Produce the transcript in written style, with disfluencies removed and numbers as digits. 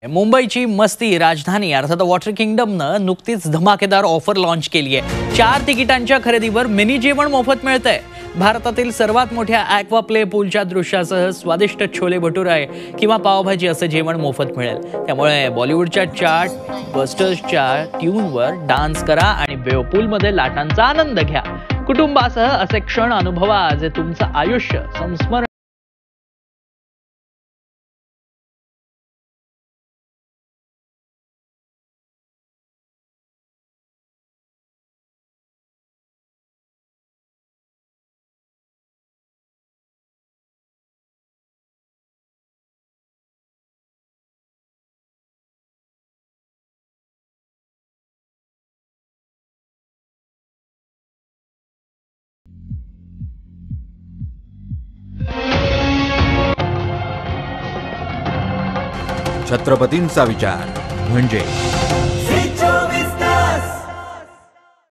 मुंबईची मस्ती राजधानी अर्थात वॉटर किंगडमनं नुकतीच धमाकेदार ऑफर लॉन्च केली आहे। 4 तिकिटांच्या खरेदीवर मिनी जेवण मोफत मिळतंय। भारतातील सर्वात मोठ्या ॲक्वा प्ले पूलच्या दृश्यासह स्वादिष्ट छोले भटुरे किंवा पावभाजी असं जेवण मोफत मिळेल। त्यामुळे बॉलिवूडच्या चार्ट बस्टर्सच्या ट्यूनवर डान्स करा आणि वेव्ह पूलमध्ये लाटांचा आनंद घ्या। कुटुंबासह असे क्षण अनुभवा जे तुमचं आयुष्य संस्मरण छत्रपतींचा विचार म्हणजे